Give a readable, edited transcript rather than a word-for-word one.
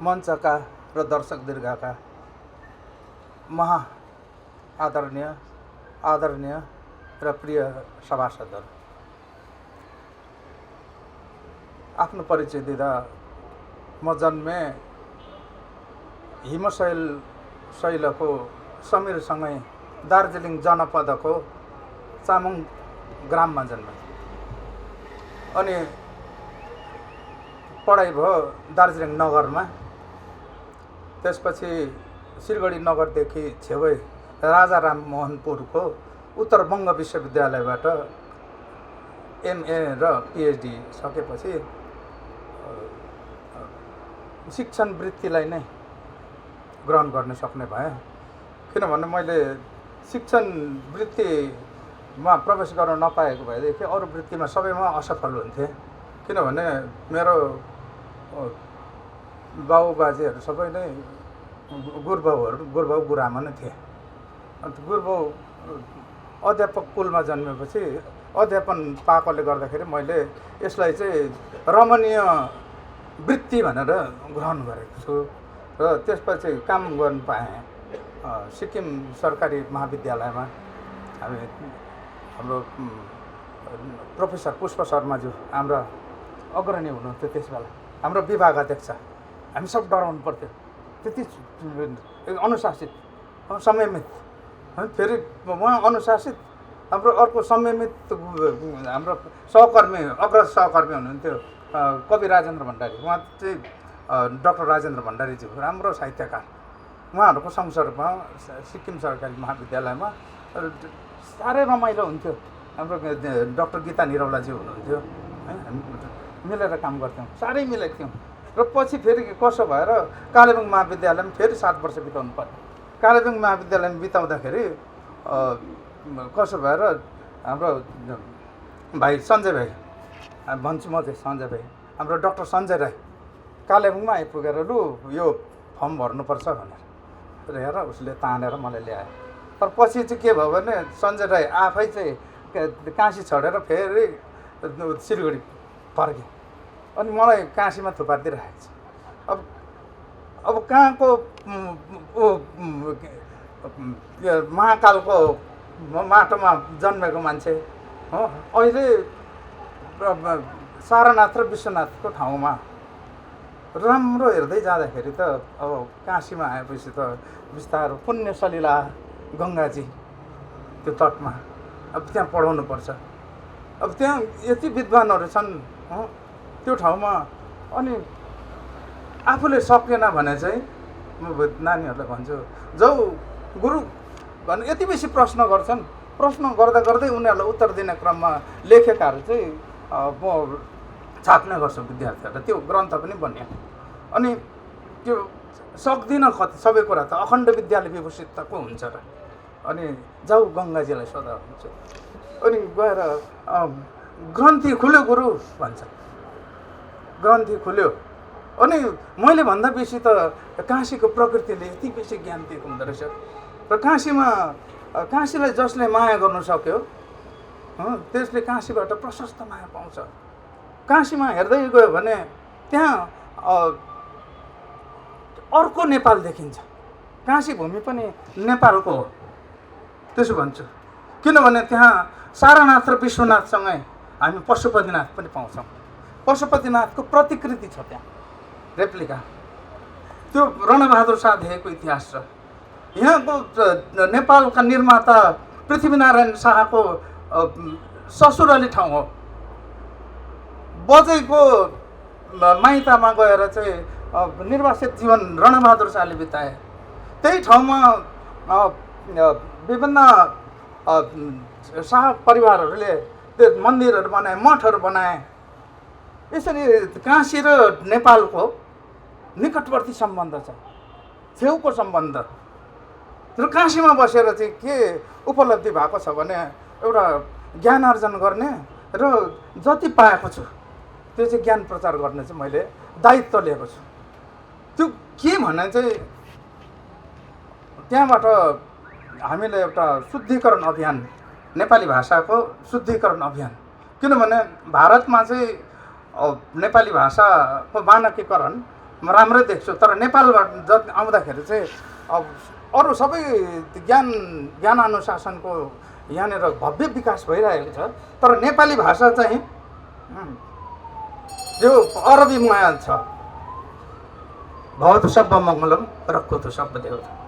मञ्चका र दर्शक दीर्घका महा आदरणीय र प्रिय सभासदहरू, आफ्नो परिचय दिँदा म जन्मे हिमशैलको समीरसँगै दार्जिलिङ जनपदको चामुङ ग्राममा जन्मे। अनि पढाइ भयो दार्जिलिङ नगरमा। त्यसपछि सिलगढी नगरदेखि छेवै राजा राममोहनपुरको उत्तर बङ्ग विश्वविद्यालयबाट एमए र पिएचडी सकेपछि शिक्षण वृत्तिलाई नै ग्रहण गर्न सक्ने भएँ। किनभने मैले शिक्षण वृत्तिमा प्रवेश गर्न नपाएको भएदेखि अरू वृत्तिमा सबैमा असफल हुन्थेँ। किनभने मेरो बाबुबाजेहरू सबै नै गुरुबाउ गुरुआमा नै थिए। अन्त गुरुबाउ अध्यापक कुलमा जन्मेपछि अध्यापन पाएकोले गर्दाखेरि मैले यसलाई चाहिँ रमणीय वृत्ति भनेर ग्रहण गरेको छु र त्यसपछि काम गर्न पाएँ। सिक्किम सरकारी महाविद्यालयमा हाम्रो प्रोफेसर पुष्प शर्माज्यू हाम्रा अग्रणी हुनुहुन्थ्यो त्यसबेला, हाम्रो विभाग अध्यक्ष। हामी सब डराउनु पर्थ्यो, त्यति अनुशासित संयमित। फेरि उहाँ अनुशासित, हाम्रो अर्को संयमित हाम्रो सहकर्मी, अग्रज सहकर्मी हुनुहुन्थ्यो कवि राजेन्द्र भण्डारी। उहाँ चाहिँ डाक्टर राजेन्द्र भण्डारीज्यू, राम्रो साहित्यकार। उहाँहरूको संसर्गमा सिक्किम सरकारी महाविद्यालयमा साह्रै रमाइलो हुन्थ्यो। हाम्रो डाक्टर गीता निरौलाज्यू हुनुहुन्थ्यो, हामी मिलेर काम गर्थ्यौँ, साह्रै मिलेको थियौँ। र पछि फेरि कसो भएर कालेबुङ महाविद्यालयमा फेरि 7 वर्ष बिताउनु पर्यो। कालेबुङ महाविद्यालयमा बिताउँदाखेरि कसो भएर हाम्रो भाइ सञ्जय भाइ, भन्छु म चाहिँ सञ्जय भाइ, हाम्रो डाक्टर सञ्जय राई कालेबुङमा आइपुगेर लु यो फर्म भर्नुपर्छ भनेर हेर उसले तानेर मलाई ल्यायो। तर पछि चाहिँ के भयो भने सञ्जय राई आफै चाहिँ काँसी छोडेर फेरि सिलगढी फर्के। अनि मलाई काँसीमा थुपारिदिइराखेको छ। अब कहाँको महाकालको माटोमा जन्मेको मान्छे हो, अहिले सारनाथ र विश्वनाथको ठाउँमा राम्रो हेर्दै जाँदाखेरि त अब काशीमा आएपछि त बिस्तारो पुण्य सलिला गङ्गाजी त्यो तटमा अब त्यहाँ पढाउनु पर्छ। अब त्यहाँ यति विद्वानहरू छन् त्यो ठाउँमा। अनि आफूले सकेन भने चाहिँ म नानीहरूलाई भन्छु, जाऊ गुरु भने यति बेसी प्रश्न गर्छन्। प्रश्न गर्दा गर्दै उनीहरूलाई उत्तर दिने क्रममा लेखेकाहरू चाहिँ म छाप्ने गर्छु विद्यार्थीहरूलाई, त्यो ग्रन्थ पनि बन्यो। अनि त्यो सक्दिनँ सबै कुरा त अखण्ड विद्यालय विभूषित त को हुन्छ र। अनि जाऊ गङ्गाजीलाई सोधा हुन्छ। अनि गएर ग्रन्थि खुल्यो गुरु भन्छ, ग्रन्थि खुल्यो। अनि मैले भन्दा बेसी त काशीको प्रकृतिले यति बेसी ज्ञान दिएको हुँदो रहेछ। र काशीलाई जसले माया गर्नु सक्यो त्यसले काशीबाट प्रशस्त माया पाउँछ। काशीमा हेर्दै गयो भने त्यहाँ अर्को नेपाल देखिन्छ। काशी भूमि पनि नेपालको हो त्यसो भन्छु। किनभने त्यहाँ सारनाथ र विश्वनाथसँगै हामी पशुपतिनाथ पनि पाउँछौँ। पशुपतिनाथको प्रतिकृति छ त्यहाँ, रेप्लिका। त्यो रणबहादुर शाह देखेको इतिहास छ। यहाँको नेपालका निर्माता पृथ्वीनारायण शाहको ससुराली ठाउँ हो। बजैको माइतामा गएर चाहिँ निर्वासित जीवन रणबहादुर शाहले बिताए। त्यही ठाउँमा विभिन्न शाह परिवारहरूले त्यो मन्दिरहरू बनाए, मठहरू बनाए। यसरी काशी र नेपालको निकटवर्ती सम्बन्ध छ, छेउको सम्बन्ध। र काशीमा बसेर चाहिँ के उपलब्धि भएको छ भने एउटा ज्ञान आर्जन गर्ने र जति पाएको छु त्यो चाहिँ ज्ञान प्रचार गर्ने चाहिँ मैले दायित्व लिएको छु। त्यो के भने चाहिँ त्यहाँबाट हामीले एउटा शुद्धिकरण अभियान, नेपाली भाषाको शुद्धिकरण अभियान। किनभने भारतमा चाहिँ नेपाली भाषाको मानकीकरण म राम्रै देख्छु। तर नेपालबाट जति आउँदाखेरि चाहिँ अब अरू सबै ज्ञान अनुशासनको यहाँनिर भव्य विकास भइरहेको छ, तर नेपाली भाषा चाहिँ जो अरबीमय छ। भवतु सर्वमङ्गलम् रक्षतु सर्वदेवता।